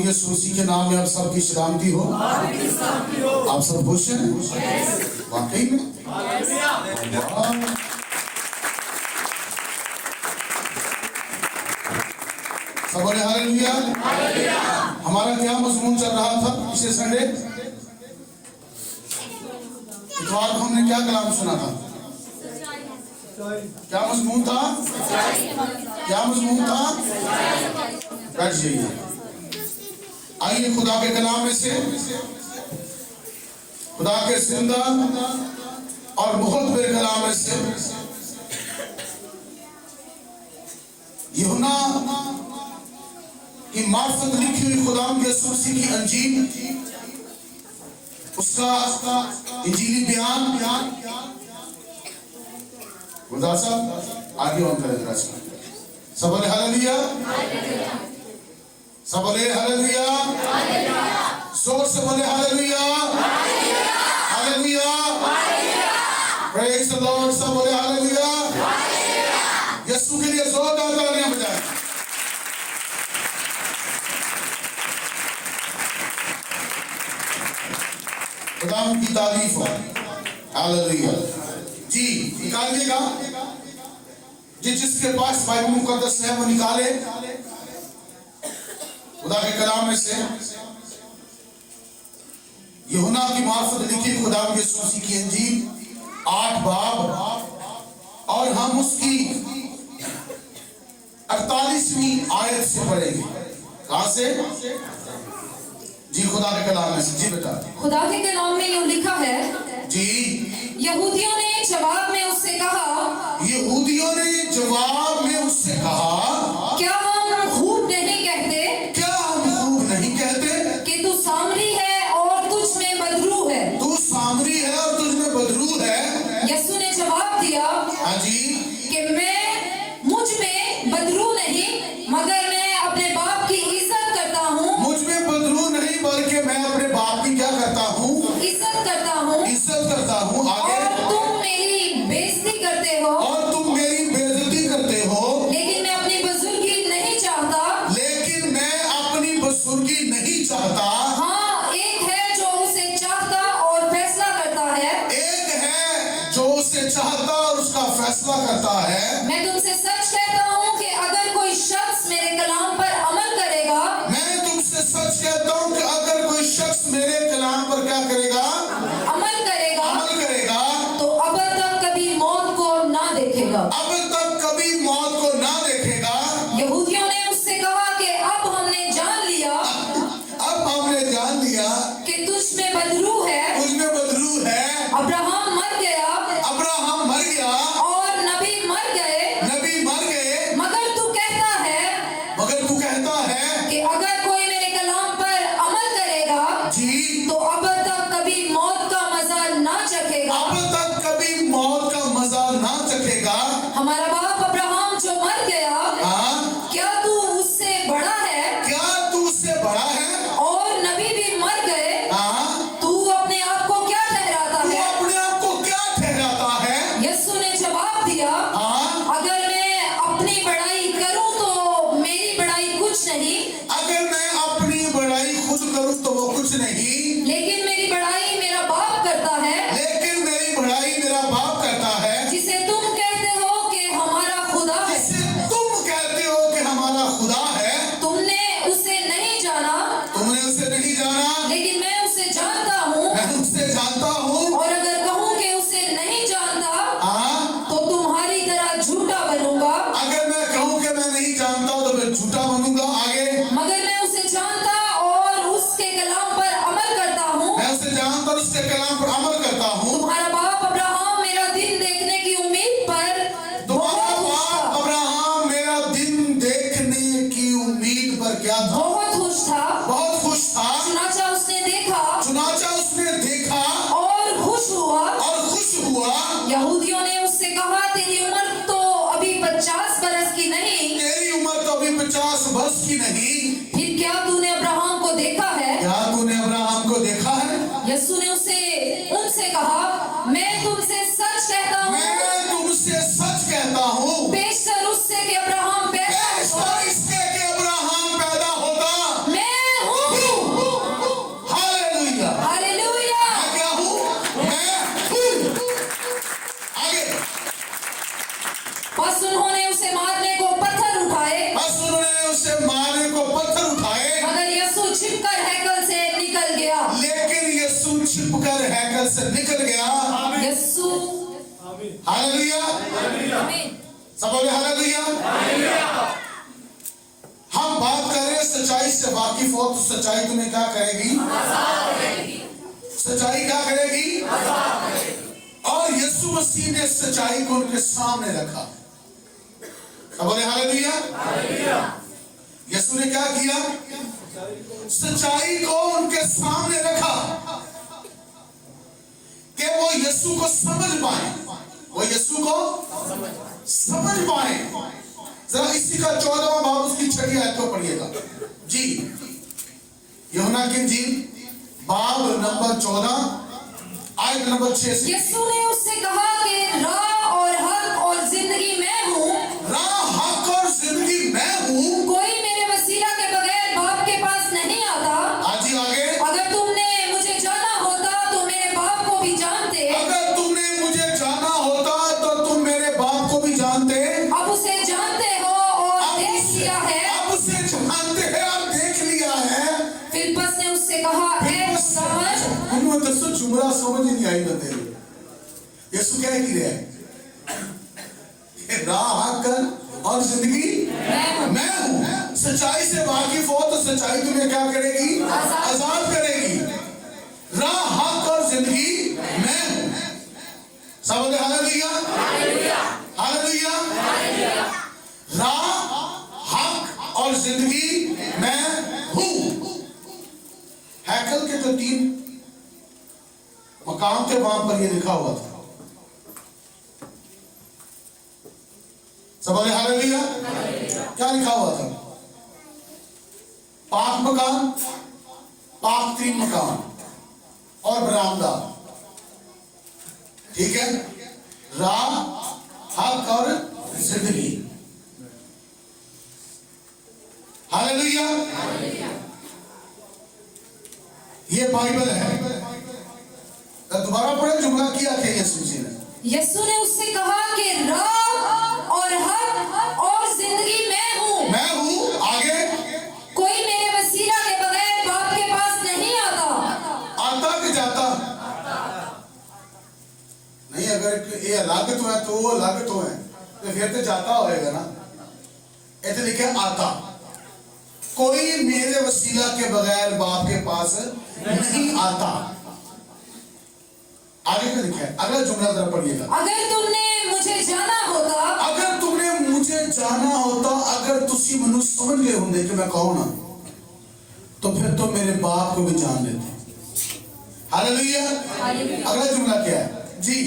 यीशु मसीह के नाम में आप सबकी सलामती हो। आप सब खुश हैं? वाकई में? सब बोले हालेलुया। हमारा क्या मजमून चल रहा था पिछले संडे? इतवार को हमने क्या कलाम सुना था? क्या मजमून था? क्या मजमून था? बैठ जाइए। आइए खुदा के कलाम में से, खुदा के जिंदा और बहुत बड़े कलाम में से यूहन्ना की मार्फत लिखी हुई खुदा यीशु मसीह की अंजील, उसका इंजीली बयान खुदा साहब आगे ऑन करें। सब बोले हालेलुया। सब बोले हालेलुया। जोर से बोले hallelujah. Hallelujah. Praise the Lord. सब बोले हालेलुया। यीशु के लिए जोरदार तालियां बजाएं। खुदा की तारीफ हो। हालेलुया। जी निकालिएगा, जिसके पास बाइबल मुकद्दस है वो निकाले। खुदा के कलाम में से यूहन्ना की मार्फत लिखी खुदा यीशु मसीह की अंजील 8 बाब और हम उसकी 48वीं आयत से पढ़ेंगे। कहां से? जी खुदा के कलाम में से। जी बेटा। खुदा के कलाम में यूं लिखा है। जी। यहूदियों ने जवाब में उससे कहा। यहूदियों ने जवाब में उससे कहा, क्या हम खूब नहीं कहते? क्या हम खूब नहीं कहते कि तू सामरी है और तुझ में बदरू है? तू सामरी है और तुझ में बदरू है। यीशु ने जवाब दिया, हाँ जी, कि मुझ में बदरू नहीं, मगर मैं अपने बाप की इज्जत करता हूँ। मुझ में बदरू नहीं बल्कि मैं अपने बाप की क्या करता हूँ? इज्जत करता हूँ। इज्जत करता हूँ। आगे। और तुम मेरी बेइज्जती करते हो। और तुम मेरी बेइज्जती करते हो। लेकिन मैं अपनी बुजुर्गी नहीं चाहता। लेकिन मैं अपनी बुजुर्गी नहीं चाहता। हाँ, एक है जो उसे चाहता और फैसला करता है। एक है जो उसे चाहता और उसका फैसला करता है। मैं तुमसे सच कहता हूँ कि अगर कोई शख्स मेरे कलाम पर अमल करेगा, मैं तुमसे सच कहता हूँ कि अगर कोई शख्स मेरे कलाम पर क्या करेगा? अमल करेगा, तो अब तक कभी मौत को ना देखेगा। अब तक कभी मौत को ना देखेगा। यहूदियों ने उससे कहा कि अब हमने जान लिया कि तुझ में बदरू है। तुझ में बदरू है। अब्राहम मर गया और नबी मर गए, मगर तू कहता है कि अगर कोई मेरे कलाम पर अमल करेगा जी, तो अब तक कभी मौत का मजा ना चखेगा। अब तक कभी मौत का मजा ना चखेगा। हमारा बाप अब्राहम जो मर गया, हाँ? क्या तू उससे बड़ा है? क्या तू उससे बड़ा है? और नबी भी मर गए, हाँ? तू अपने आप को क्या ठहराता तू है? अपने आप को क्या ठहराता है? यीशु ने जवाब दिया, हाँ? अगर मैं अपनी बड़ाई करूं तो मेरी बड़ाई कुछ नहीं। अगर मैं अपनी बड़ाई खुद करूं तो वो कुछ नहीं, लेकिन मेरी बड़ाई मेरा बाप करता है, लेकिन मेरी बड़ाई मेरा बाप करता है, जिसे तुम कहते हो कि हमारा खुदा है। जिसे तुम कहते हो कि हमारा खुदा है। तुमने उसे नहीं जाना, तुमने उसे नहीं जाना, लेकिन मैं उसे जानता हूँ। मैं उसे जानता हूँ। और अगर कहूँ कि उसे नहीं जानता, हाँ? तो तुम्हारी तरह झूठा बनूंगा। अगर मैं कहूँ कि मैं नहीं जानता तो मैं झूठा बनूंगा। आगे। मगर मैं उसे जानता और उसके कलाम पर अमल करता हूँ। मैं उसे जानता और उसके कलाम पर अमल करता हूँ। तुम्हारा बाप अब्राहम मेरा दिन देखने की उम्मीद पर तुम्हारा बाप अब्राहम मेरा दिन देखने की उम्मीद पर क्या था? बहुत खुश था। बहुत खुश था। चुनाचा उसने देखा और खुश हुआ। यहूदियों ने उससे कहा, तेरी उम्र तो अभी 50 बरस की नहीं। तेरी उम्र तो अभी 50 वर्ष की नहीं। फिर क्या तूने अब्राहम को देखा है? क्या तूने अब्राहम को देखा है? यीशु ने उनसे कहा, मैं तुमसे सच कहता हूँ। मैं तुमसे सच कहता हूँ। बेशतर उससे कि अब्राहम पैदा होता। मैं हूँ हैकल से निकल गया। यीशु हालेलुया, आमीन। सब बोले हालेलुया। हम बात कर रहे हैं सच्चाई से वाकिफ हो तो सच्चाई तुम्हें क्या करेगी? सच्चाई क्या करेगी? और यीशु मसीह ने सच्चाई को उनके सामने रखा। सब बोले हालेलुया। यीशु ने क्या किया? सच्चाई को उनके सामने रखा कि वो यीशु को समझ पाए, वो यीशु को समझ पाए। जरा इसी का 14वां बाब उसकी 6वीं आयत को पढ़िएगा जी। यूहन्ना की इंजील बाब नंबर 14 आयत नंबर 6 से। यीशु ने उससे कहा कि राह और हक और जिंदगी मैं हूँ। राह, हक और जिंदगी मैं हूँ। कोई मेरे वसीला के बगैर बाप के पास नहीं आता। आज ही आगे। अगर तुमने मुझे जाना होता तो मेरे बाप को भी जानते। अगर तुमने मुझे जाना होता तो तुम मेरे बाप को भी जानते। अब उसे जानते हो और देख लिया है। अब उसे जानते हैं और देख लिया है। फिलिप्पस ने उससे कहा, ऐ समझ। उन्होंने दसो जुमरा समझ ही नहीं आई बंदे को। यीशु क्या ही रहा है? राह, हक और जिंदगी मैं हूँ। सच्चाई से वाकिफ हो तो सच्चाई तुम्हें क्या करेगी? आजाद करेगी। राह, हक और जिंदगी मैं हूँ। सब बोले हालेलुया, हालेलुया। राह, हक और जिंदगी मैं हूँ। हैकल के जो 3 मकाम थे वहां पर ये लिखा हुआ था। सब बोले हालेलुया। क्या लिखा हुआ था? पाक मकान, पाक 3 मकान और बरामदा। ठीक है? राह, हक और जिंदगी। हालेलुया। ये बाइबल है। दोबारा पढ़े जुमला किया क्या यीशु जी ने? यीशु ने उससे कहा कि राह और हक और जिंदगी मैं हूँ। मैं हूँ। आगे। कोई मेरे वसीला के बगैर बाप के पास नहीं आता। आता कि जाता? नहीं, अगर ये अलग तो है तो वो अलग तो है, तो फिर तो जाता होएगा ना। ऐसे लिखे आता। कोई मेरे वसीला के बगैर बाप के पास नहीं आता। आगे क्या लिखा है? अगला जुमला जरा पढ़िएगा। अगर तुमने मुझे जाना होता। अगर तुमने मुझे जाना होता, अगर तुसी मनु समझ गए होंगे कि मैं कौन हूं, तो फिर तो मेरे बाप को भी जान लेते। हालेलुया। अगला जुमला क्या है जी?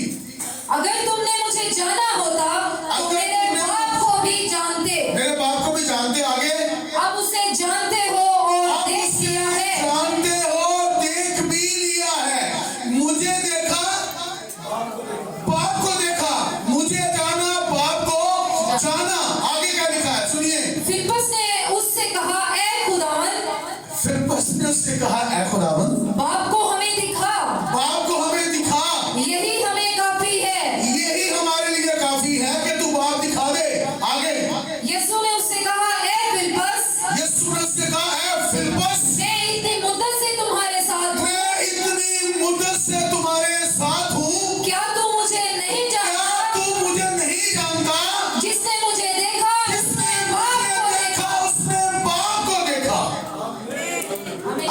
अगर तुमने मुझे जाना होता तो मेरे बाप को भी जानते। मेरे बाप को भी जानते। आगे। अब उसे जानते हो और देख लिया है। जानते हो, देख भी लिया है। मुझे देखा, बाप को देखा। मुझे जाना, बाप को जाना। आगे क्या लिखा है सुनिए। फिलिप्पस ने उससे कहा, ऐ खुदावंद। फिलिप्पस ने उससे कहा, ऐ खुदावंद, बाप को हमें दिखा। बाप को हमें दिखा। यही हमें काफी है। यही हमारे लिए काफी है कि तू बाप दिखा दे। आगे। यीशु ने उससे कहा, ऐ फिलिप्पस। यीशु ने उससे कहा, ऐ फिलिप्पस, मैं इतनी मुद्दत से तुम्हारे साथ हूँ। मैं इतनी मुद्दत से तुम्हारे साथ हूँ। क्या तू मुझे नहीं जानता? क्या तू मुझे नहीं जानता? जिसने मुझे देखा जिसने बाप को मुझे देखा। देखा उसने बाप को देखा।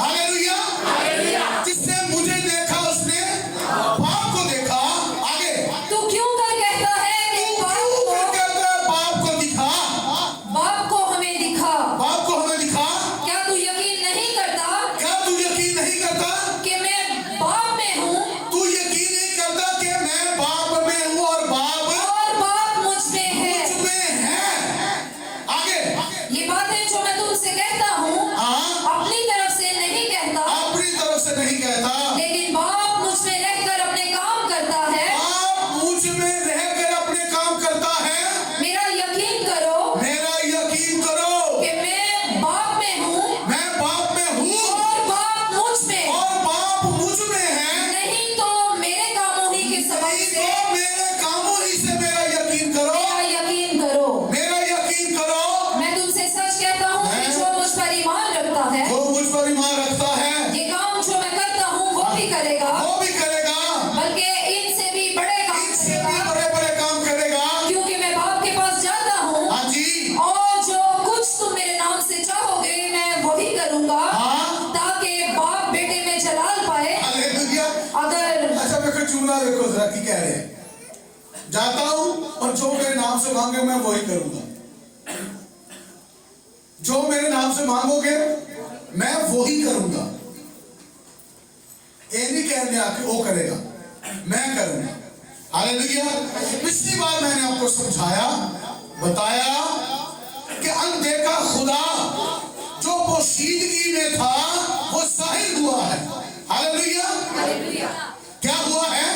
हालेलुया। देखो जरा की कह रहे हैं, जाता हूं और जो मेरे नाम से मांगे मैं वही करूंगा। जो मेरे नाम से मांगोगे मैं वही करूंगा। ये नहीं कहने आके वो करेगा, मैं करूंगा। हालेलुया। पिछली बार मैंने आपको समझाया, बताया कि अनदेखा खुदा जो पोशीदगी में था वो जाहिर हुआ है। हालेलुया। क्या हुआ है?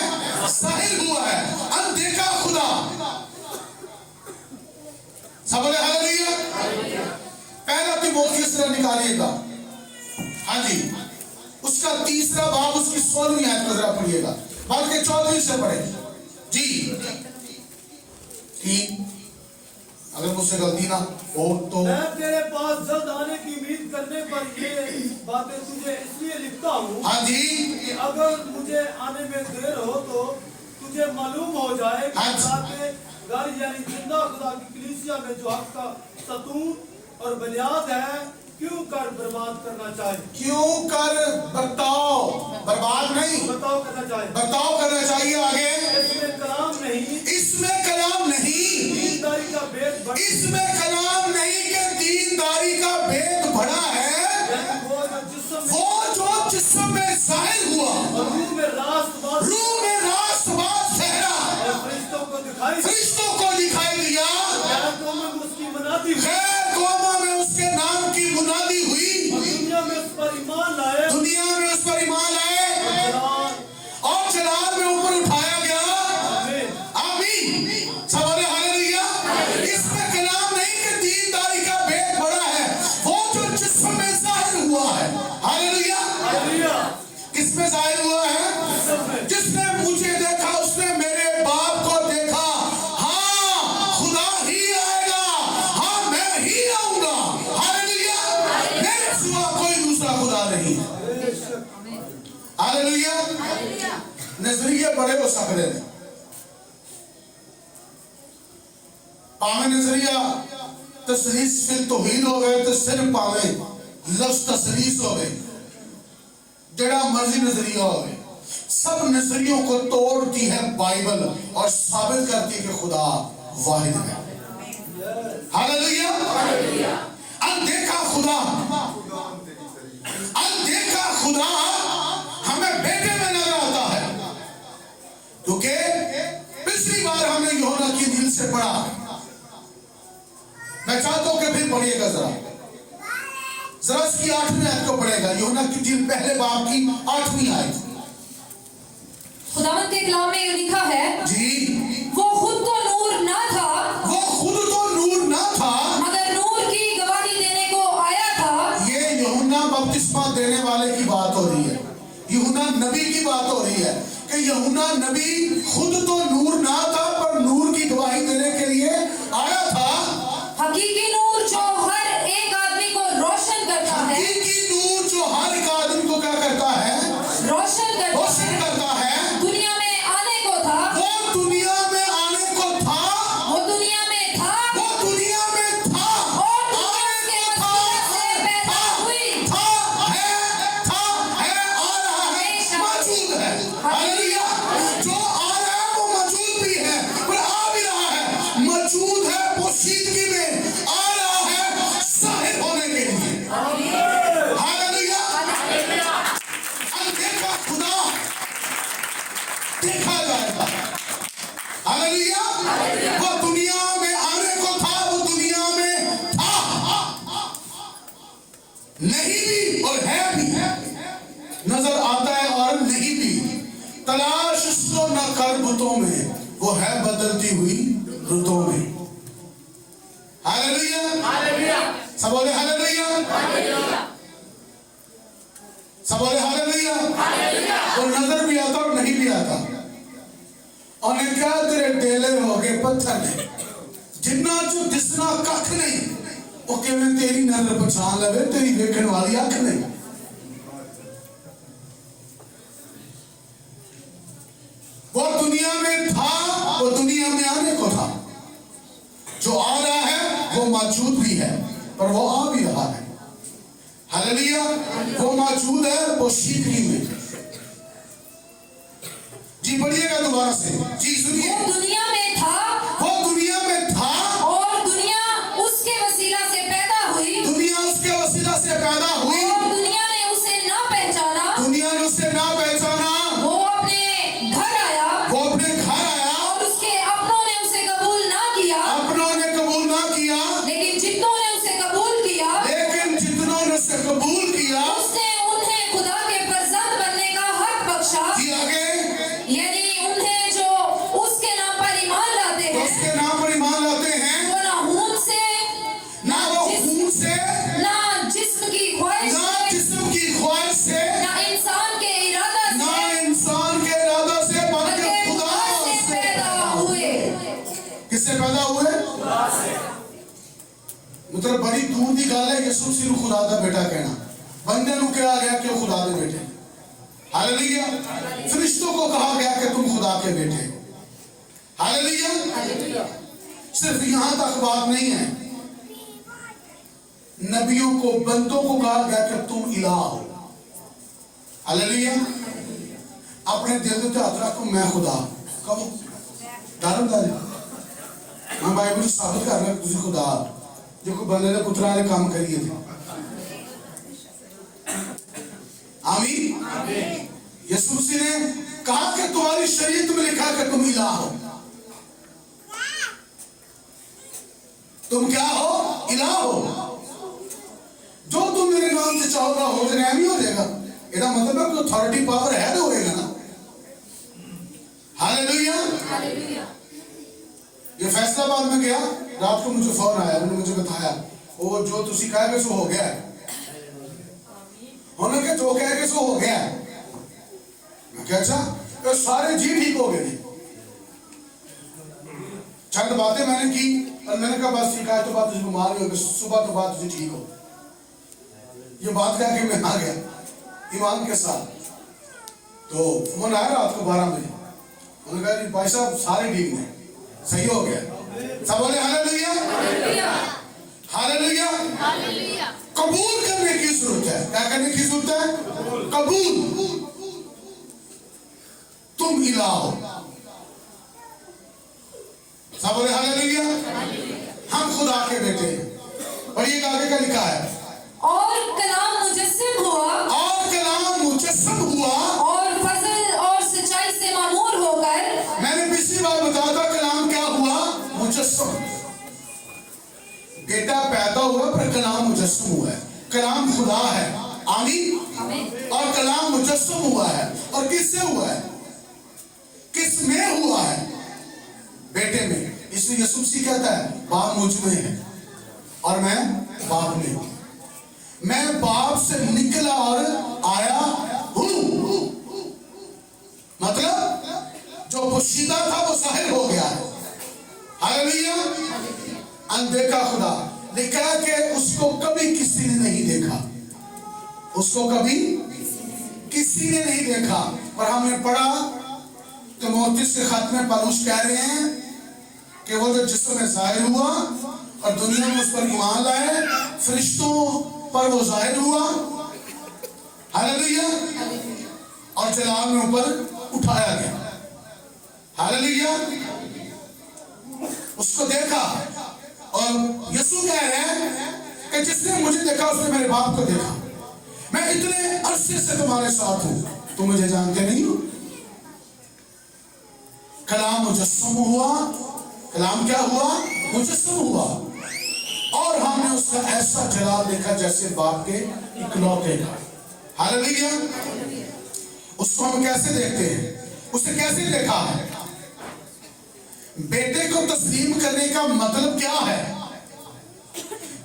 जाहिर हुआ है। अनदेखा खुदा, सब बोले हालेलुया। पहला तीमुथियुस निकालिएगा, हाँ जी, उसका 3 बाब उसकी 16वीं आयत को जरा पढ़िएगा, बल्कि 14वीं से पढ़े जी। ठीक, अगर मुझसे गलती ना हो तो मैं तेरे पास जल्द आने की उम्मीद करने पर ये बातें तुझे इसलिए लिखता हूँ, हाँ जी, कि अगर मुझे आने में देर हो तो तुझे मालूम हो जाए कि घर यानी जिंदा खुदा की कलीसिया में जो हक का सतून और बुनियाद है, क्यों कर बर्बाद करना चाहे। क्यों कर बर्ताव, बर्बाद नहीं, बर्ताव करना चाहे, बर्ताव करना चाहिए। आगे, इसमें कलाम नहीं, इसमें कलाम नहीं, दीनदारी का भेद बड़ा, इसमें कलाम नहीं कि दीनदारी का भेद बड़ा है। वो जो जिस्म में जाहिर हुआ, रूह में रास्तबाज ठहरा, फरिश्तों को दिखाई दिया, उसकी मनादी हुई, खैर कौमों में उसके नाम की मुनादी हुई, दुनिया में उस पर ईमान लाए, और जलाल में ऊपर उठाया गया। आमीन। सब बोले हालेलुया। इसमें कलाम नहीं कि दीनदारी का भेद बड़ा है, वो जो जिस्म में जाहिर हुआ है। हालेलुया। किसमें जाहिर हुआ है? जिसने मुझे देखा उसने मेरे बाप को देखा। हाँ, खुदा ही आएगा, हाँ मैं ही आऊंगा। हालेलुया। मेरे सिवा कोई दूसरा खुदा नहीं है। हालेलुया। नजरिए बड़े हो सकते हैं, पावे नजरिया तसलीस फिल तौहीद हो गए तो सिर्फ पावे लफ्ज तसलीस हो गए, जड़ा मर्जी नजरिया हो गए। सब नजरियों को तोड़ती है बाइबल और साबित करती है कि खुदा वाहिद है। हालेलुया। अनदेखा खुदा, अनदेखा खुदा हमें बेटे में नजर आता है, क्योंकि पिछली बार हमने यूहन्ना की इंजील से पढ़ा। मैं चाहता हूं कि फिर पढ़िएगा जरा इसकी 8वीं आयत को पढ़ेगा। यूहन्ना की इंजील पहले बाब की 8वीं आयत। खुदावंद के कलाम में ये लिखा है जी, वो खुद तो नूर ना था, वो खुद तो नूर ना था, मगर नूर की गवाही देने को आया था। ये यूहन्ना बपतिस्मा देने वाले की बात हो रही है, यूहन्ना नबी की बात हो रही है कि यूहन्ना नबी खुद तो नूर ना था पर नूर की गवाही देने के लिए आया था। हकीकी नूर जो हर एक आदमी को रोशन करता है, हकीकी नूर जो हर एक आदमी को क्या करता है? रोशन करता है। दुनिया में आने को था, वो दुनिया में आने को था, वो दुनिया में था, वो दुनिया में था, और दुनिया के वसीले से पैदा हुई, आ रहा है, मौजूद है। हालेलुया। जो आ रहा है वो मौजूद भी है, पर आ भी रहा है, मौजूद है पोशीदगी में, आ रहा है जाहिर होने के लिए। हालेलुया। अनदेखा खुदा देखा जाएगा। हालेलुया। वो दुनिया में आने को था, वो दुनिया में था, नहीं भी और है भी, नजर आता है और नहीं भी। तलाश उसको न कर बुतों में, वो है बदलती हुई रुतों में। हालेलुया। सब बोले हालेलुया। सब बोले हालेलुया। वो नजर भी आता और नहीं भी आता। और क्या तेरे डेले हो गए पत्थर ने, जिन्ना जो दिसना कख नहीं, वो किवें तेरी नजर पहचान लवे, तेरी वेखण वाली अख नहीं। वो दुनिया में था, वो दुनिया में आने को था, जो आ रहा है वो मौजूद भी है, पर वो आ भी रहा है। हालेलुया। वो मौजूद है पोशीदगी में। जी बढ़िया। पढ़िएगा दोबारा से जी, सुनिए। वो दुनिया में था, वो दुनिया में था, और दुनिया उसके वसीला से पैदा हुई, दुनिया उसके वसीला से पैदा हुई, और दुनिया ने उसे ना पहचाना, दुनिया ने उसे ना पहचाना। वो अपने घर आया, वो अपने घर आया, और उसके अपनों ने उसे कबूल ना किया, अपनों ने कबूल ना किया, लेकिन जितनों ने उसे कबूल किया, लेकिन जितनों ने उसे कबूल किया, उसने उन्हें खुदा के फर्जंद बनने का हक बख्शा। जी आगे, यानी उन्हें जो उसके नाम पर ईमान लाते तो हैं, उसके नाम पर ईमान लाते हैं, वो ना खून से, ना वो खून से, ना जिस्म की ख्वाहिश ना से, जिस्म की ख्वाहिश से, ना इंसान के इरादा ना से, इंसान के इरादा से, बल्कि बल्कि खुदा खुदा से पैदा हुए। किससे पैदा हुए? मतलब बड़ी दूर की गल है यसू मसीह खुदा का बेटा कहना। बंदे को कहा गया कि खुदा के बेटे, हालेलुया। फरिश्तों को कहा गया कि तुम खुदा के बेटे, हालेलुया। सिर्फ यहां तक बात नहीं है, नबियों को, बंदों को कहा गया कि तुम इलाह हो, हालेलुया। अपने दिल के हाथ रखो, मैं खुदा। कहो डर मैं बाइबल साबित कर रहा हूं तुझे खुदा जो को बंदे ने पुत्रा ने काम करिए थे। आमीन। यीशु मसीह ने कहा कि तुम्हारी शरीयत में लिखा कि तुम इलाह हो। तुम क्या हो? इलाह हो। जो तुम मेरे नाम से चाहोगे हो जाएगा, नहीं हो जाएगा। इसका मतलब है कि अथॉरिटी पावर है तो होएगा ना। हालेलुया। ये फैसलाबाद में गया, रात को मुझे फोन आया, उन्होंने मुझे बताया वो जो तुसी कहे सो हो गया, उन्होंने कहा जो कहे सो हो गया। मैं क्या अच्छा, तो सारे जी ठीक हो गए। चंद बातें मैंने की और मैंने कहा बस ठीक है, तो बात तुझे बीमार हो, सुबह तो बात तुझे ठीक हो। ये बात कह के मैं आ गया ईमान के साथ। तो फोन आया रात को 12 बजे, उन्होंने कहा जी भाई साहब सारे ठीक हैं, सही हो गया। सब बोले हालेलुया, हालेलुया। कबूल करने की जरूरत है। क्या करने की जरूरत है? कबूल। तुम इलाह हो। सब बोले हालेलुया। हम खुदा के बेटे हैं। और ये आगे का लिखा है, और कलाम मुजस्सिम हुआ, और कलाम मुजस्सम हुआ, और फजल और सच्चाई से मामूर होकर। मैंने पिछली बार बताया था कलाम क्या हुआ? मुजस्सम। बेटा पैदा हुआ पर कलाम मुजस्सम हुआ है। कलाम खुदा है, आमीन। और कलाम मुजस्सम हुआ है। और किससे हुआ है? किस में हुआ है? बेटे में। इसलिए यीशु मसीह कहता है बाप मुझ में है और मैं बाप में हूं। मैं बाप से निकला और आया हूं। मतलब जो पोशीदा था वो जाहिर हो गया है। हालेलुया। अनदेखा खुदा लिखा है कि उसको कभी किसी ने नहीं देखा, उसको कभी किसी ने नहीं देखा। और हमने पढ़ा तीमुथियुस के खत में पौलुस कह रहे हैं कि वो जो जिस्म में जाहिर हुआ और दुनिया में उस पर ईमान लाए, फरिश्तों पर वो जाहिर हुआ, हालेलुया। और जलाल में ऊपर उठाया गया, हालेलुया। उसको देखा। और यीशु कह रहे हैं कि जिसने मुझे देखा उसने मेरे बाप को देखा। मैं इतने अरसे से तुम्हारे साथ हूं, तुम मुझे जानते नहीं हो। कलाम मुजस्सम हुआ। कलाम क्या हुआ? मुजस्सम हुआ। और हमने उसका ऐसा जलाल देखा जैसे बाप के इकलौते का। हालेलुया। उसको हम कैसे देखते हैं? उसे कैसे देखा है? बेटे को तस्लीम करने का मतलब क्या है?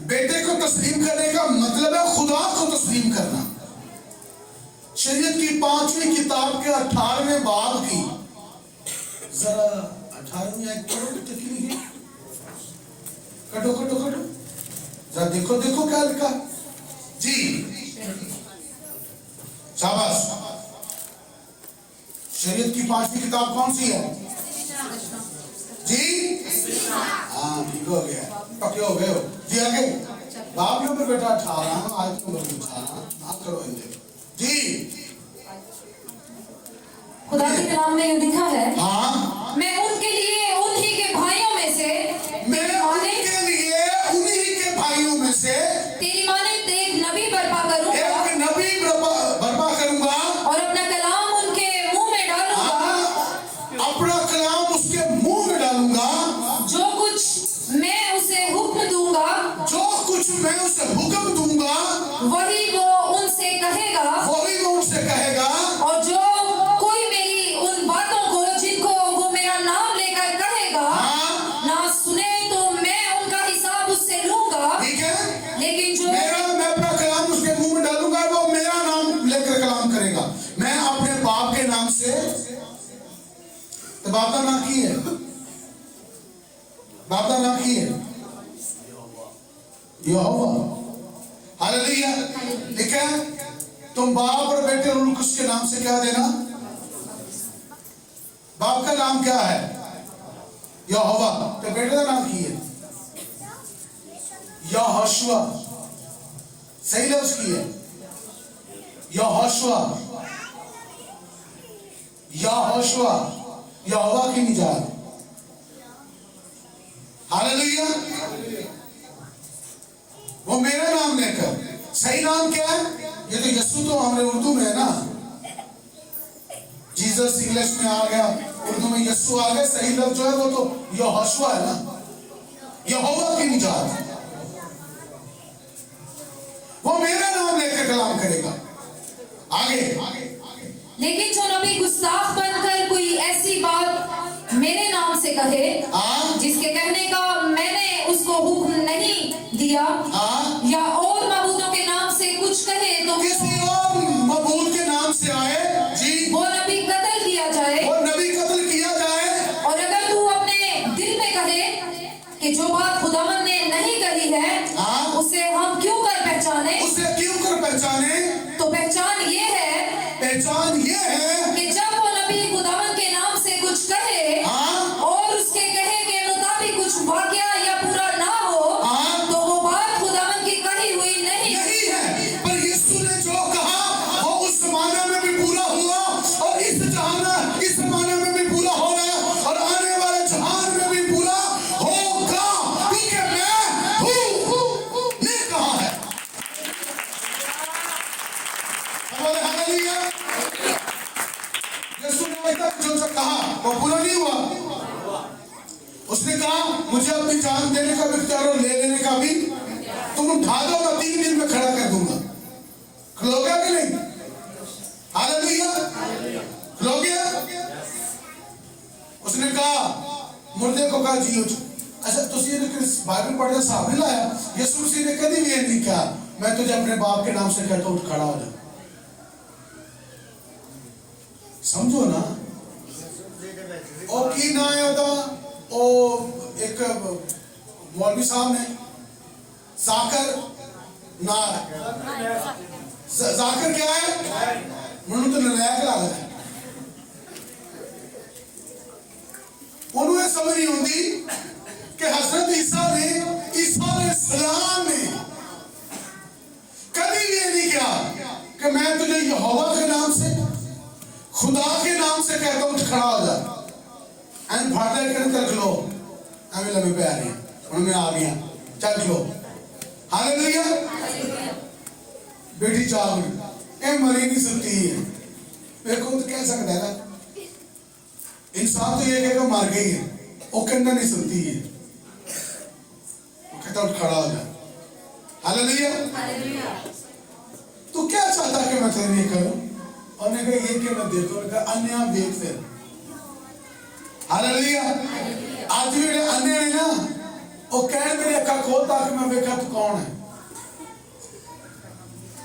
बेटे को तस्लीम करने का मतलब है खुदा को तस्लीम करना। शरीयत की 5वीं किताब के 18वें बाब की जरा 18वीं आयत कटो कटो कटो जरा देखो देखो क्या लिखा जी। शाबाश। शरीयत की 5वीं किताब कौन सी है जी? हाँ ठीक हो गया, पक्के हो गए हो जी। आगे बाप नंबर बेटा 18, आयत नंबर 18 आप करो जी। खुदा के कलाम में यूं लिखा है, हाँ, मैं उनके लिए उन्हीं के भाइयों में से मैं उनके लिए उन्हीं के भाइयों में से तेरी मानित एक नबी बर्पा करूंगा एक नबी बर्पा करूंगा और अपना कलाम उनके मुंह में डालूंगा। हाँ, अपना कलाम उसके मुंह में डालूंगा। जो कुछ मैं उसे हुक्म दूंगा जो कुछ मैं उसे हुक्म दूंगा वही वो उनसे कहेगा। वही वो उनसे कहेगा। और जो कोई मेरी उन बातों को जिनको वो मेरा नाम लेकर कहेगा हाँ, ना सुने तो मैं उनका हिसाब उससे लूंगा। ठीक है, लेकिन जो मैं अपना कलाम उसके मुंह में डालूंगा, वो मेरा नाम लेकर कलाम करेगा। मैं अपने बाप के नाम से, तो बाप का नाम की है, बाप का नाम की है यहोवा। हालेलुया। लिखा है तुम बाप और बेटे और उसके नाम से क्या देना। बाप का नाम क्या है यहोवा, तो बेटे का नाम की है यहोशुआ। सही लफ्ज की है यहोशुआ, यहोशुआ, यहोवा की निजात। हालेलुया। वो मेरा नाम लेकर, सही नाम क्या है, ये तो यीशु तो हमारे उर्दू में है ना, जीसस इंग्लिश में आ गया, उर्दू में यीशु आ गया। सही लफ्ज जो है वो तो यहोशुआ है ना, यहोवा की निजात। वो मेरा नाम लेकर कलाम करेगा। आगे, लेकिन जो नबी गुस्ताख बनकर कोई ऐसी बात मेरे नाम से कहे जिसके कहने का मैंने उसको हुक्म नहीं दिया या और मबूदों के नाम से कुछ कहे तो किसी और मबूद के नाम से आए जी, वो नबी कत्ल किया जाए। वो नबी कत्ल किया जाए। और अगर तू अपने दिल में कहे कि जो बात खुदावंद ने नहीं कही है उसे हम क्यों कर पहचाने, उसे क्यों कर पहचाने, तो पहचान ये है, पहचान ये है कि जब वो नबी खुदावंद के नाम से कुछ कहे और उसके कहे के मुताबिक कुछ वाकया या पूरा ना हो तो वो बात खुदावंद की कही हुई नहीं है। पर यीशु ने जो कहा वो उस जमाने में भी पूरा हुआ और इस जमाने में भी पूरा हो रहा है और आने वाले जहान में भी पूरा होगा, क्योंकि मैं हूँ ने कहा है। हमारे हालेलुया। यीशु ने जो कहा वो पूरा नहीं हुआ। उसने कहा मुझे अपनी जान देने का भी इख्तियार और ले लेने का भी, तुम उठा दो मैं 3 दिन में खड़ा कर दूंगा। खिलोगे कि नहीं? हालेलुया, खिलोगे? उसने कहा मुर्दे को कहा जियो। अच्छा तुसी बाइबल पढ़ने साहब नहीं लाया, यीशु मसीह ने कभी भी नहीं कहा मैं तुझे अपने बाप के नाम से कहता हूं उठ खड़ा हो जा। समझो ना, और की ना होता ओ एक मौलवी साहब ने जाकर नार, जाकर क्या है, मनु तो नलायक लागत है। उन्हें समझ नहीं होती कि हजरत ईसा ने कभी ये नहीं कहा कि मैं तुझे यहोवा के नाम से, खुदा के नाम से कहता हूं खड़ा हो जा। एंड फादर के अंदर खलो, हमें लम्बे पे आ रही है, उनमें आ गया, चल खलो। हालेलुया। बेटी जाग ए मरी नहीं सकती है, मेरे को तो कह सकता है ना, इंसान तो ये कहेगा मर गई है, वो कहना नहीं सकती है, वो कहता उठ खड़ा हो जा। हालेलुया। तू क्या चाहता कि मैं तेरे लिए करूं? और ने कहा ये कि मैं देखो, ने कहा अन्य देख फिर। हालेलुया। आज भी अन्य है ना, वो कह मेरी अक्खा खोल ताकि मैं देखा तू कौन है।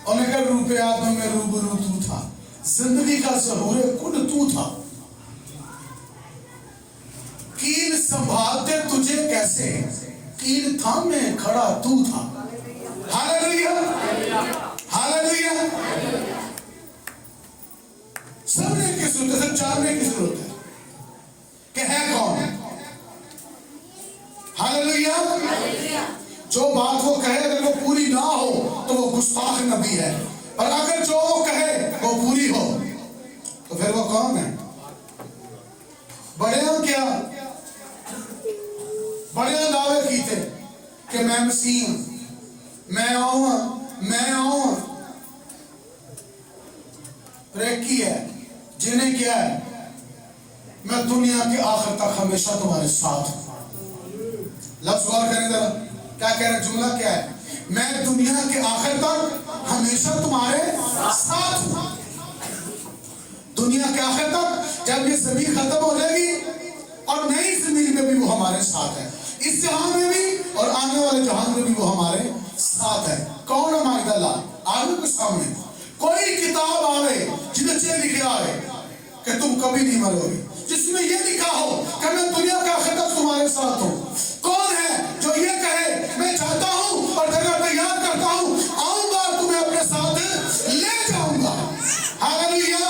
उन्हें कहा रूपे आदम में रूबरू तू था, जिंदगी का ज़हूर कुल तू था, कील संभालते तुझे कैसे, कील थामे खड़ा तू था। Hallelujah, hallelujah. सबने की जरूरत है, जानने की जरूरत है कि है कौन। हालेलुया। जो बात वो कहे अगर वो पूरी ना हो तो वो गुस्ताख नबी है, और अगर जो वो कहे वो पूरी हो तो फिर वो कौन है? मैं मसीह हूं, मैं आऊं, मैं आऊं। की है जिन्हें क्या है, मैं दुनिया के आखिर तक हमेशा तुम्हारे साथ हूं। लफ्ज गौर करें जरा, क्या कह रहे, जुमला क्या है, मैं दुनिया के आखिर तक हमेशा तुम्हारे साथ हूं। दुनिया के आखिर तक, जब ये जमीन खत्म हो जाएगी और नई जमीन में भी वो हमारे साथ है, इस जहान में भी और आने वाले जहान में भी वो हमारे साथ है। कौन है माइदा अल्लाह? आगे के सामने कोई किताब आवे जिसमें लिखा है कि तुम कभी नहीं मरोगे, जिसमें ये लिखा हो कि मैं दुनिया का आखिर तक तुम्हारे साथ हूं। कौन है जो ये कहे मैं चाहता हूं और जगह तैयार करता हूं, आऊंगा तुम्हें अपने साथ ले जाऊंगा। हालेलुया।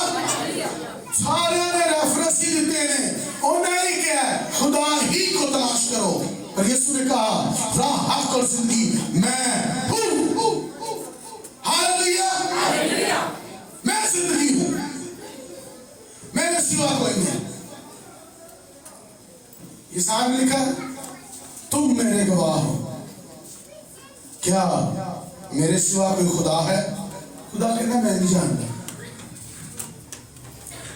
सारे ने रेफरेंस ही देते हैं, उन्हें क्या है, खुदा ही को तलाश करो। और यीशु ने कहा राह, हक और जिंदगी मैं हूं। हालेलुया। मैं जिंदगी हूं, मेरे सिवा कोई नहीं। ये साहब लिखा, तुम मेरे गवाह हो। क्या मेरे सिवा कोई खुदा है? खुदा कहना मैं नहीं जानता,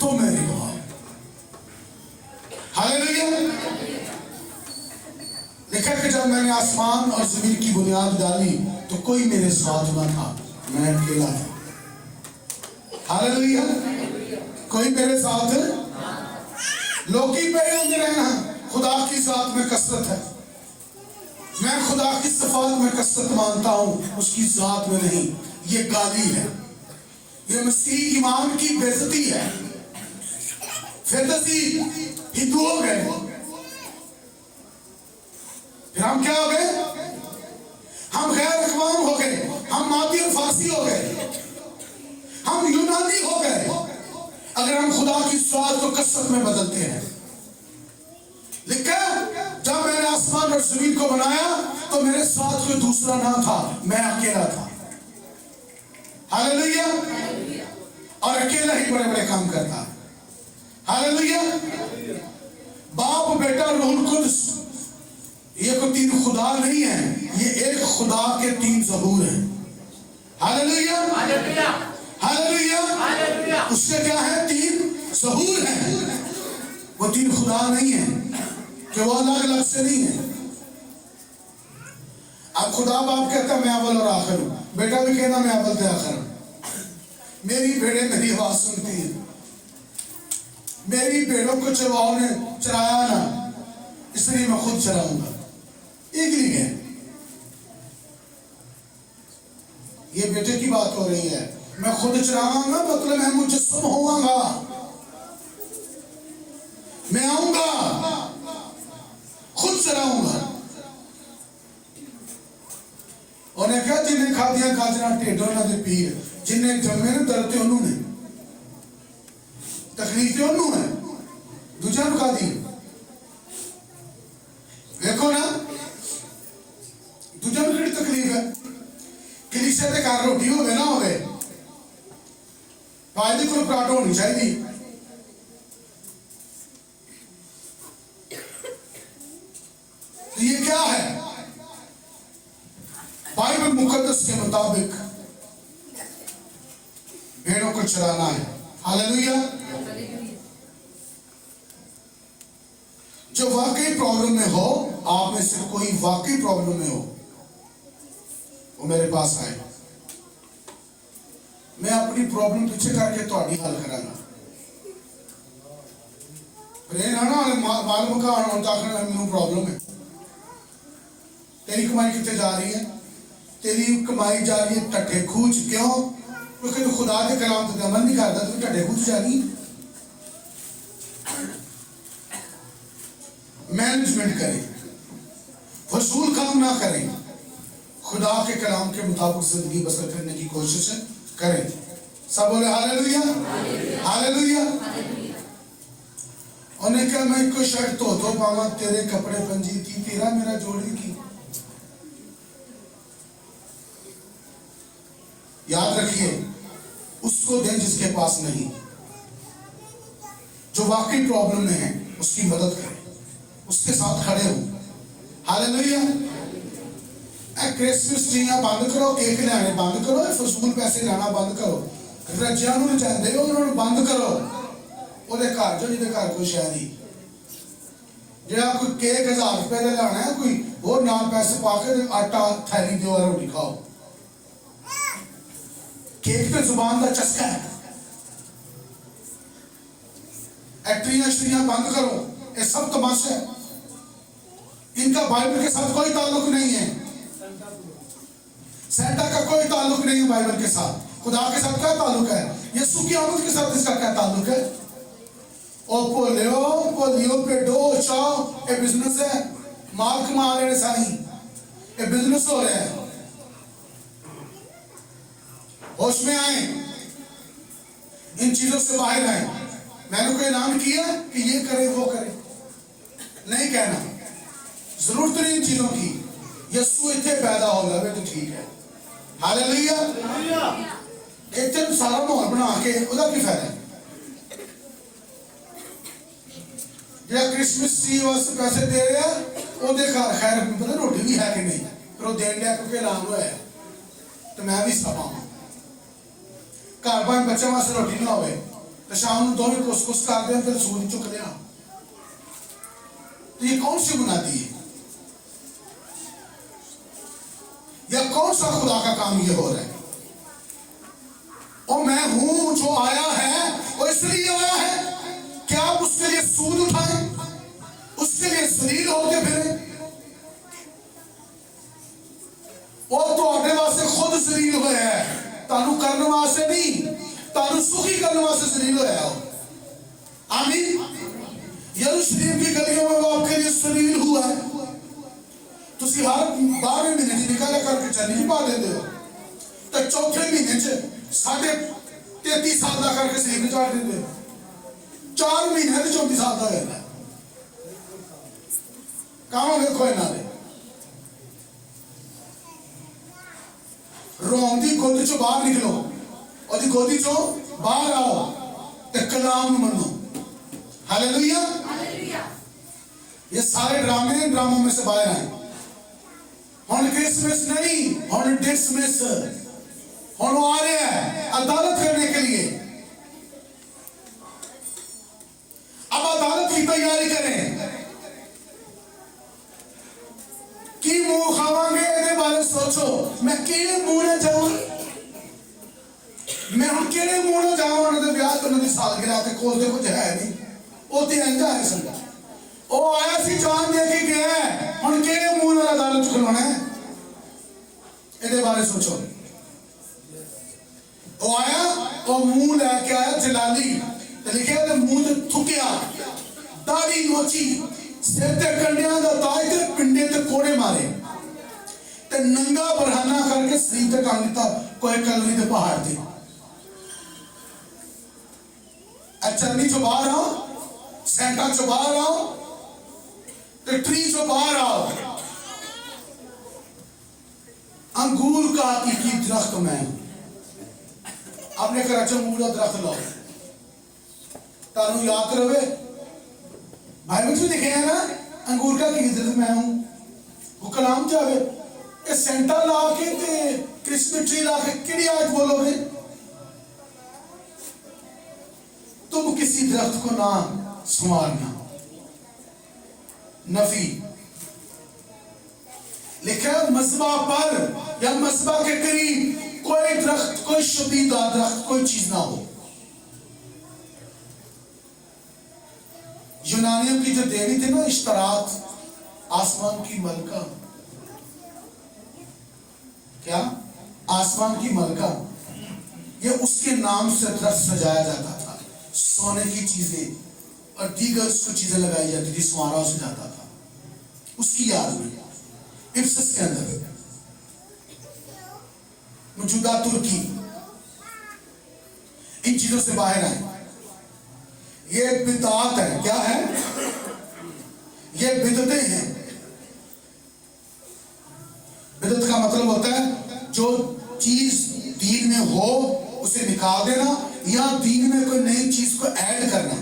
तुम मेरे गवाह हो। हालेलुया। लिखा कि जब मैंने आसमान और जमीन की बुनियाद डाली तो कोई मेरे साथ ना था, मैं अकेला था। हालेलुया। कोई मेरे साथ, लोकी पे रहना, खुदा की जात में कसरत है। मैं खुदा की सिफात में कसरत मानता हूं, उसकी जात में नहीं। ये गाली है, ये मसीह ईमान की बेइज्जती है। फिरदौसी हिंदू हो गए, फिर हम क्या हो गए, हम गैर अक़वाम हो गए, हम मादी और फारसी हो गए, हम यूनानी हो गए। अगर हम खुदा की जात को कसरत में बदलते हैं। लिखा, जब मैंने आसमान और जमीन को बनाया तो मेरे साथ कोई दूसरा ना था, मैं अकेला था। हालेलुया। और अकेला ही बड़े बड़े काम करता है। हालेलुया। बाप, बेटा, रूहुल कुद्स, ये कोई तीन खुदा नहीं है, ये एक खुदा के तीन ज़बूर हैं। हालेलुया। हालेलुया। उसके क्या है, तीन ज़बूर हैं। वो तीन खुदा नहीं है कि वो अलग अलग से नहीं है। अब खुदा बाप कहता है मैं अव्वल और आखिर हूं, बेटा भी कहना मैं अव्वल से आखिर हूं। मेरी भेड़ें मेरी आवाज सुनती हैं, मेरी भेड़ों को चरवाहों ने चराया ना, इसलिए मैं खुद चराऊंगा। एक ही है, ये बेटे की बात हो रही है। मैं खुद चराऊंगा मतलब मैं मुजस्सम होऊंगा, मैं आऊंगा, खुद चराऊंगा। उन्हें क्या, जिन्हें खा दिया गाजरा टेढ़ों ना दे पीर, जिन्हें जमे ने दरते उन्होंने तकलीफें उन्होंने दूजा खा दी। देखो ना, दूजा की तकलीफ है। कलीसिया के घर रोटी हो ना हो, फायदे कोई पराठा होनी चाहिए। तो ये क्या है, बाइबल मुकद्दस के मुताबिक भेड़ों को चराना है। हालेलुया। जो वाकई प्रॉब्लम में हो, आप में से कोई वाकई प्रॉब्लम में हो, वो मेरे पास आए, मैं अपनी प्रॉब्लम पीछे करके थोड़ी हल करांगा। मालूम का मैनू प्रॉब्लम है, तेरी कमाई कितने जा रही है, तेरी कमाई जा रही है टट्ठे खूच। क्यों? क्योंकि तू खुदा के कलाम ते अमल नहीं करता, तू टट्ठे खूच जा रही। मैनेजमेंट करें, फजूल काम ना करें, खुदा के कलाम के मुताबिक जिंदगी बसर करने की कोशिश करें। सब बोले हालेलुया। हालेलुया। उन्हें कहा मैं कोई शर्ट तो पावा, तेरे कपड़े पंजी थी, तेरा मेरा जोड़ी की। याद रखिए, उसको दें जिसके पास नहीं। जो वाकई प्रॉब्लम में है उसकी मदद करें, उसके साथ खड़े हो। हालेलुया। क्रिसमस ट्रीयां बंद करो, केक लाने बंद करो, फजूल पैसे लाना बंद करो, रजियां नूं रजांदे हो उन्होंने बंद करो। ਉਹਦੇ ਘਰ जो ਜਿਹਦੇ ਘਰ ਕੋਈ ਸ਼ਾਇਦ ਹੀ ਜਿਹੜਾ ਕੋਈ केक 1000 रुपए ਦਾ ਲਾਣਾ ਹੈ, ਕੋਈ ਹੋਰ ਨਾਲ ਪੈਸੇ ਪਾ ਕੇ ਆਟਾ ਥੈਲੀ ਦਿਓ ਔਰ ਰੋਟੀ ਖਾਓ। केक पे जुबान का चस्का है। एक्ट्रियां श्रियां बंद करो, ये सब तमाशा है, इनका बाइबल के साथ कोई ताल्लुक नहीं है। सेंटा का कोई ताल्लुक नहीं है बाइबल के साथ। खुदा के साथ क्या ताल्लुक है? यीशु की आमद के साथ इसका क्या ताल्लुक है? ओ पोलियो पे डो चाओ, ये बिजनेस है, माल कमा रहे साई, ये बिजनेस हो रहा है। होश में आए, इन चीजों से बाहर आए। मैंने कोई ऐलान किया कि ये करे वो करे, नहीं कहना, जरूरत नहीं इन चीजों की। यीशु इतने पैदा हो गया तो ठीक है, हालेलुया। इतने सारा माहौल बना के उसका की फायदा है? जो क्रिसमस ट्री वास्ते पैसे दे रहे हैं वो घर खैर पता रोटी भी है कि नहीं, पर वो देन लिया क्योंकि ऐलान हुआ है तो मैं भी समा घर भाई बच्चों वास्ते रोटी ना हो तो शाम को 2 भी कुछ कर दें फिर सूद चुक देना। तो ये कौन सी बुनियादी है या कौन सा खुदा का काम ये हो रहा है? और मैं हूं जो आया है वो इसलिए आया है कि आप उसके लिए सूद उठाएं, उसके लिए जलील होके फिरें। वो तो अपने वास्ते खुद जलील हुए है, तानू करने वास्ते नहीं, तानू सुखी करने वास्ते जलील होया हो। आमीन। यरूशलेम की गलियों में वो आपके लिए जलील हुआ है। तुसी हर 12वें महीने की निकाल करके चली पा देते हो, तो चौथे महीने च 33.5 साल का करके सलीब चाट देते हो। 4 महीने 34 साल का है काम देखो इन्हों ने। रोम की गोदी चो बाहर निकलो, और गोदी चो बाहर आओ ते कलाम मनो। हालेलुया। ये सारे ड्रामों में से बाहर आए। हुण क्रिसमस नहीं, हुण डिसमिस, हुण आ रहे हैं अदालत करने के लिए। अब अदालत की तैयारी करें कि मुंह खावांगे, ये बारे सोचो। मैं केड़े मुंह ने जाऊं, मैं हम केड़े मुंह ने जाऊं? उन्होंने ब्याह तो उन्होंने सालगिरह के कोल ते कुछ है नहीं, वो तो अंजा है संगा। वो आया सी जान दे के गया है, हम केड़े मुंह ने अदालत खुलाना है? ये बारे सोचो। वो आया और मुंह लेके आया जलाली, लिखे तो मुंह ते थुकिया, दाढ़ी नोची, सिर ते कंडियां दा ताज ते पिंडे ते कोड़े मारे ते नंगा बरहाना करके सरीर ते टांग दिता कोई कलरी दे पहाड़ ते। चरनी चो बाहर आओ, सेंटा चो बाहर आओ, ते ट्री चो बाहर आओ। अंगूर का हकीकी दरख्त मैं अपने घर च अंगूर का दरख्त लाओ, तानू याद रहे। बाइबल में लिखे है ना, अंगूर का की दरख्त मैं हूं। वो कलाम जावे ये सेंटा ला के ते क्रिसमस ट्री ला के केड़ी आज बोलोगे? तुम किसी दरख्त को ना संवारना। नफी लिखा है मस्बा पर या मस्बा के करीब कोई दरख्त, कोई शबीदा दरख्त, कोई चीज ना हो। यूनानियों की जो देवी थी ना इश्तरात, आसमान की मलका, क्या आसमान की मलका, ये उसके नाम से दरख्त सजाया जाता था। सोने की चीजें और दीगर उसको चीजें लगाई जाती थी, संवारा हो जाता था उसकी याद में। इप्सस के अंदर मौजूदा तुर्की इन चीजों से बाहर आए। ये बिदात है, क्या है? ये बिदतें हैं। बिदत का मतलब होता है जो चीज दीन में हो उसे निकाल देना या दीन में कोई नई चीज को ऐड करना।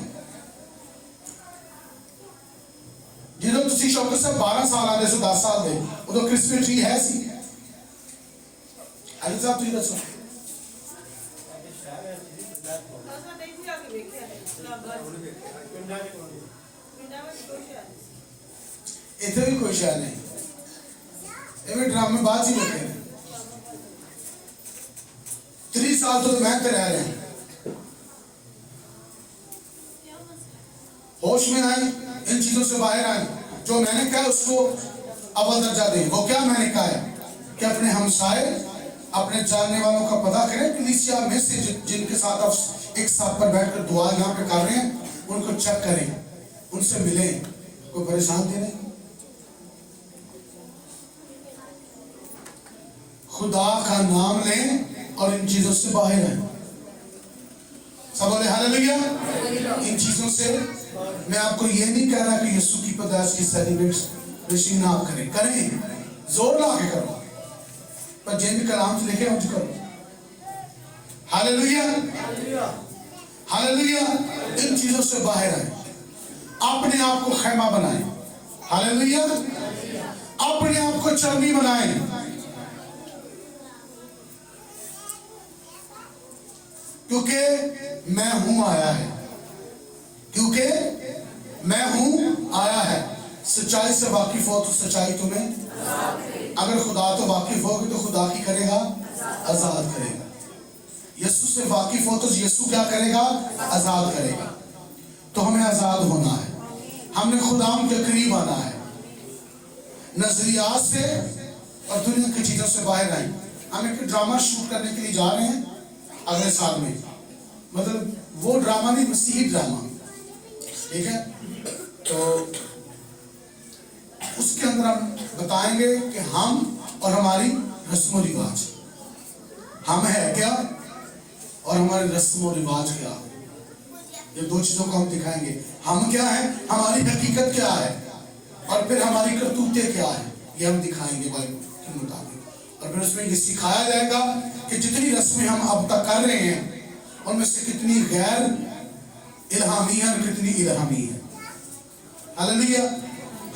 जो तुसी शौकत से 12 साल आदे से 10 साल दे, वो तो क्रिसमस ट्री है सी, अली साहब तुझे दसो इतने भी कोई शायद नहीं, ये ड्रामे बाद ही बैठे हैं। 30 साल तो मैं रह रहे हैं, होश में आए, इन चीजों से बाहर आए। जो मैंने कहा उसको अव्वल दर्जा दें। वो क्या मैंने कहा है कि अपने हमसाए, अपने जानने वालों का पता करें। कलीसिया में से जिनके साथ आप एक साथ पर बैठकर दुआ यहाँ पे कर रहे हैं, उनको चेक करें, उनसे मिलें, कोई परेशान थे नहीं। खुदा का नाम लें और इन चीजों से बाहर आए। सब बोले हालेलुया। इन चीजों से मैं आपको ये नहीं कह रहा कि यीशु की पैदाइश की सेलिब्रेशन ना आप करें, करें, जोर ला के करो, पर जिन कलाम से लिखे उनको करो। Hallelujah, hallelujah. इन चीजों से बाहर आए, अपने आप को खैमा बनाएं। हालेलुया, अपने आप को चर्बी बनाएं। क्योंकि मैं हूं आया है, क्योंकि मैं हूं आया है। सच्चाई से वाकिफ हो तो सच्चाई तुम्हें, अगर खुदा तो वाकिफ होगी तो खुदा की करेगा, आजाद करेगा। यीशु से वाकिफ हो तो यीशु क्या करेगा, आजाद करेगा। तो हमें आजाद होना है, हमने खुदाम के करीब आना है, नजरियात से और दुनिया की चीजों से बाहर आए। हम एक ड्रामा शूट करने के लिए जा रहे हैं अगले साल में, मतलब वो ड्रामा नहीं, मसीही ड्रामा, ठीक है। तो उसके अंदर हम बताएंगे कि हम और हमारी रस्म रिवाज, हम है क्या और हमारे रस्म रिवाज क्या, ये दो चीजों को हम दिखाएंगे। हम क्या है, हमारी हकीकत क्या है, और फिर हमारी करतूतें क्या है, ये हम दिखाएंगे बाइबल के मुताबिक। और फिर उसमें ये सिखाया जाएगा कि जितनी रस्में हम अब तक कर रहे हैं उनमें से कितनी गैर इल्हामी है और कितनी इल्हामी है। हालेलुया।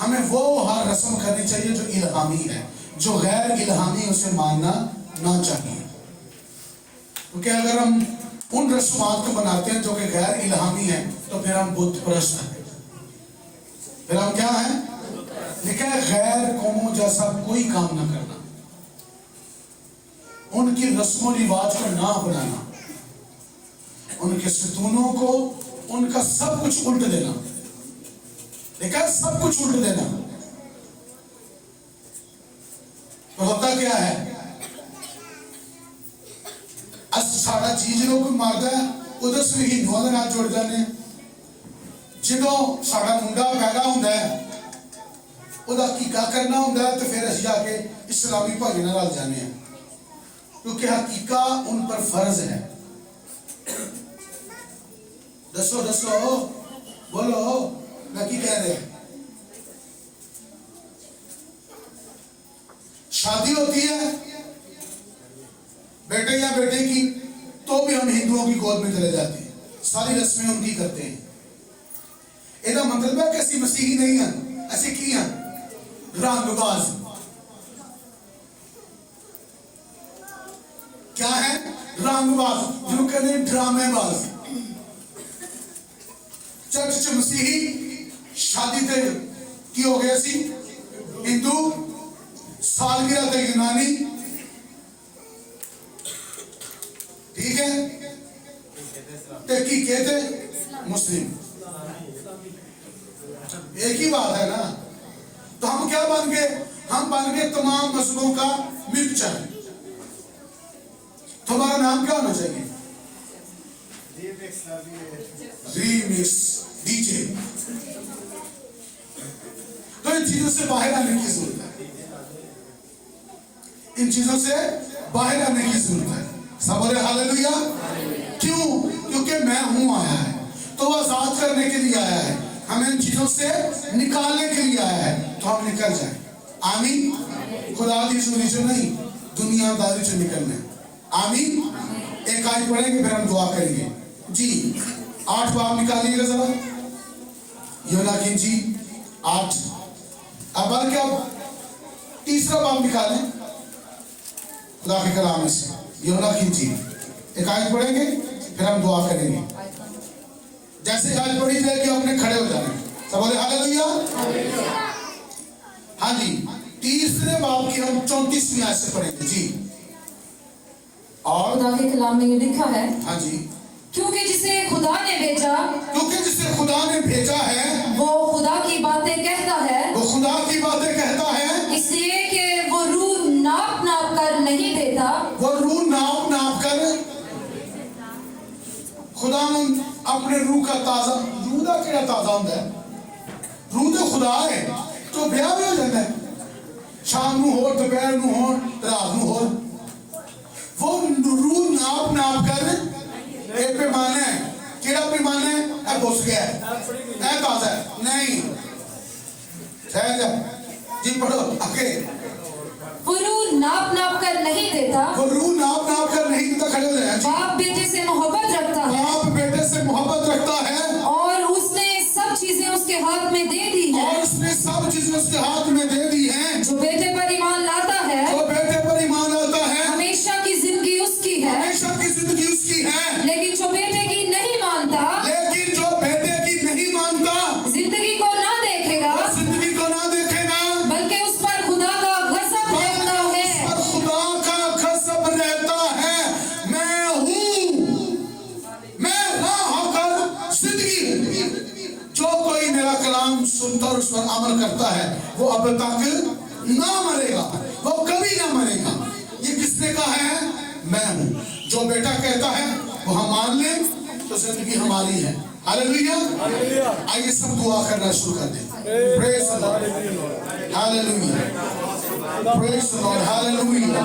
हमें वो हर रस्म करनी चाहिए जो इल्हामी है, जो गैर इल्हामी उसे मानना ना चाहिए। क्योंकि अगर हम उन रस्मात को बनाते हैं जो कि गैर इल्हामी है तो फिर हम बुत परस्त हैं, फिर हम क्या हैं, लिखा है गैर कौमों जैसा कोई काम ना करना, उनकी रस्मों रिवाज को ना अपनाना, उनके सतूनों को, उनका सब कुछ उल्ट देना। देखा, सब कुछ उल्ट देना। तो होता क्या है, साड़ा चीज लोग मारता है, उधर से हिंदुओं के नाल जुड़ जाने। जो साड़ा मुंडा पैदा होता है उदा हकीका करना होता है, तो फिर असं जाके इस्लामी भाई नाल रल जाने हैं, क्योंकि हकीका उन पर फर्ज है। दसो दसो, बोलो, मैं की कह रहे हैं। शादी होती है बेटे या बेटे की, तो भी हम हिंदुओं की गोद में चले जाते हैं, सारी रस्में उनकी करते हैं। इसका मतलब है कि असि मसीही नहीं हैं, असि की हैं, रंगबाज। क्या है, रंगबाज, जो कहते हैं ड्रामेबाज। चर्च च मसीही, शादी ते की हो गया सी हिंदू, सालगिरह ते यूनानी, ठीक है, ते की कहते मुस्लिम। एक ही बात है ना। तो हम क्या बन गए, हम बन गए तमाम मजहबों का मिक्सचर। तुम्हारा नाम क्या होना चाहिए, रीमिक्स डीजे। तो इन चीजों से बाहर आने की जरूरत है, इन चीजों से बाहर आने की जरूरत है। सब बोले हालेलुया। क्यों, क्योंकि मैं हूं आया है, तो वो आजाद करने के लिए आया है, हमें इन चीजों से निकालने के लिए आया है, तो हम निकल जाए। आमीन। खुदा की सुनी से नहीं, दुनियादारी से निकलने। आमीन। एक आयत पढ़ेंगे फिर हम दुआ करेंगे जी। 8 बाब निकालिएगा जरा, योनाकीन जी 8। अब क्या तीसरा बाब निकालें, खुदा के कलाम में से यूहन्ना की इंजील। एक आयत पढ़ेंगे फिर हम दुआ करेंगे। जैसे आयत पढ़ी जाएगी अपने खड़े हो जाएंगे। सब बोले हालेलुया। हाँ जी, तीसरे बाब की हम 34वीं आयत से पढ़ेंगे जी। और खुदा के कलाम में ये लिखा है, हाँ जी, क्योंकि जिसे खुदा ने भेजा, क्योंकि जिसे खुदा ने भेजा है वो खुदा की बातें कहता है, वो खुदा की बातें कहता है, इसलिए कि वो रूह नाप नाप कर नहीं देता। वो रूह नाप नाप कर खुदा अपने रूह का ताजा, रूह का केड़ा ताजा होता है? रूह तो खुदा है, तो ब्याह भी हो जाता है, शाम नू हो, दोपहर नू हो, रात नू हो। वो रूह नाप नाप कर एक पैमाना है, केड़ा पैमाना है? ऐ घुस गया है, ऐ ताजा है नहीं। ठहर जा जी, पढ़ो आगे। वो रूह नाप नाप कर नहीं देता। वो रूह नाप नाप कर नहीं देता। खड़े हो जाए। बाप बेटे से मोहब्बत रखता है, बाप बेटे से मोहब्बत रखता है, और उसने सब चीजें उसके हाथ में दे दी है। और उसने सब चीजें उसके हाथ में दे दी हैं। जो बेटे पर ईमान लाता है, जो बेटे पर ईमान आता है, हमेशा की जिंदगी उसकी है। हमेशा की जिंदगी उसकी है। लेकिन जो बेटे की नहीं मानता, लेकिन जो बेटे की नहीं मानता, जिंदगी को ना देखेगा, वो जिंदगी को ना देखेगा, बल्कि उस पर खुदा का गजब रहता है। उस पर खुदा का गजब रहता है। मैं हूँ, मैं राह होकर जिंदगी हूँ। जो कोई मेरा कलाम सुनता और उस पर अमल करता है, वो अब तक ना मरेगा, वो कभी ना मरेगा। ये किसने कहा है? मैं हूँ। जो बेटा कहता है वो हम मान लें तो जिंदगी हमारी है। हालेलुया। आइए सब दुआ करना शुरू कर दें। Praise the Lord, hallelujah, praise the Lord, hallelujah.